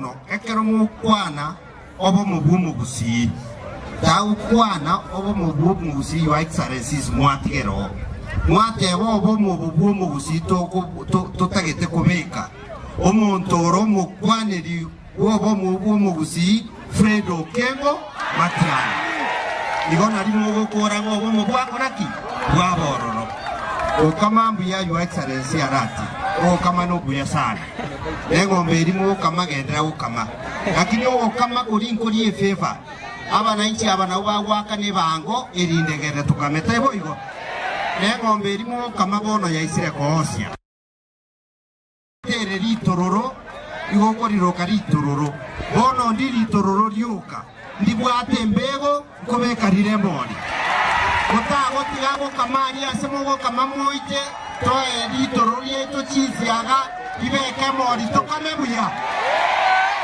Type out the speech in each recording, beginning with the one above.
mono ekero mukwana obo mubumu busi tau kwana obo mubumu busi Your Excellencies mwatigero mwatebo obo mubumu busi totagete kubeka omuntu oro mukwaneri obo mubumu busi Fred Okengo Matiang'i igona limo gukora ngo obo mubwakoraki bwabororo okamambu ya Your Excellency arati okama no buya sana engombe irimo okama gendera okama lakini okama kuri efeva abana inchi abana ubagwaka ne bango irindegere tukameta ibo igo engombe irimo okama bono ya isire kohosia tere ritororo igoko karitororo bono ndi ritororo ryuka ndibwate mbego kobeka riremoni Otago tiago kamari asemogo kamamoite toe litoro yeto chisiaga ibeke mori tokamebuya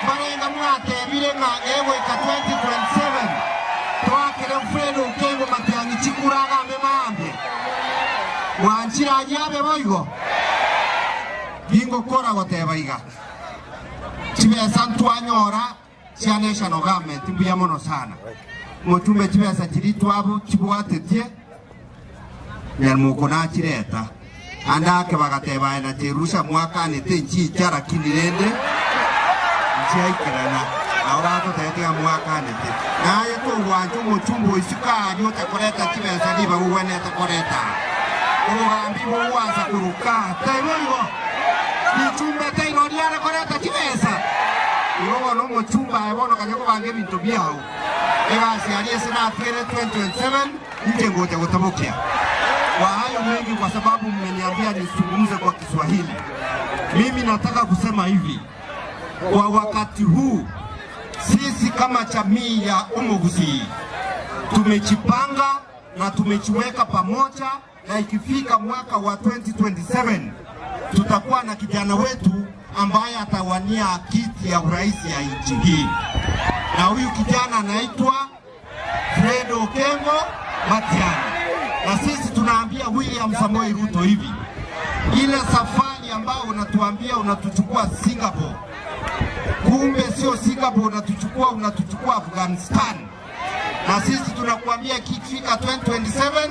barenga mwate birenga ewe ka 2027 twakere Fred Okengo Matiang'i chikuraga memambe wanchira yabe boigo bingo kora goteba iga chibesa ntwanyora cia national government mbuya mono sana mutume chibesa chiritwabo chibwatetie nyarmuko na chireta andake bagateba na cherusha mwaka ni tenchi chara kinirende nchiaikerana aurato tetea mwaka ni te naye to wantu muchumbo isukari utakoreta chibesa liba uwene takoreta ugambi buwaza kuruka taiboigo nichumbe tairoriana koreta chibesa iwo no muchumba ebono kanyako bange bintu byao egasi aliyesema atigere 2027 nje ngoja kutabukia kwa hayo mengi kwa sababu mmeniambia nisungumze kwa Kiswahili. Mimi nataka kusema hivi, kwa wakati huu sisi kama jamii ya Umugusi tumejipanga na tumejiweka pamoja, na ikifika mwaka wa 2027 tutakuwa na kijana wetu ambaye atawania kiti ya urais ya nchi hii, na huyu kijana anaitwa Fred Okengo Matiang'i. Na sisi tunaambia William Samoei Ruto hivi, ile safari ambayo unatuambia unatuchukua Singapore, kumbe sio Singapore unatuchukua Afghanistan. Na sisi tunakuambia kifika 2027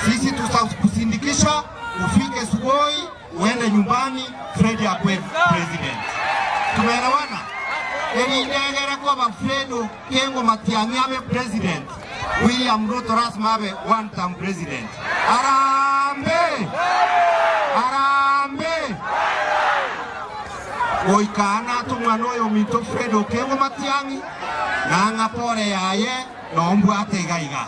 sisi tutakusindikisha ufike Sugoi uende nyumbani, Fred akwe president. Tumeelewana? Elindegera kwa Fred Okengo Matiang'i abe president, William Ruto rasma abe one term president. Arambe! Arambe! Oikana tumwana oyo mito Fred Okengo Matiang'i nanga pore yaye nombu ategaiga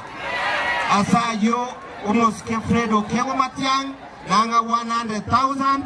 asayo umosike Fred Okengo Matiang'i nanga 100,000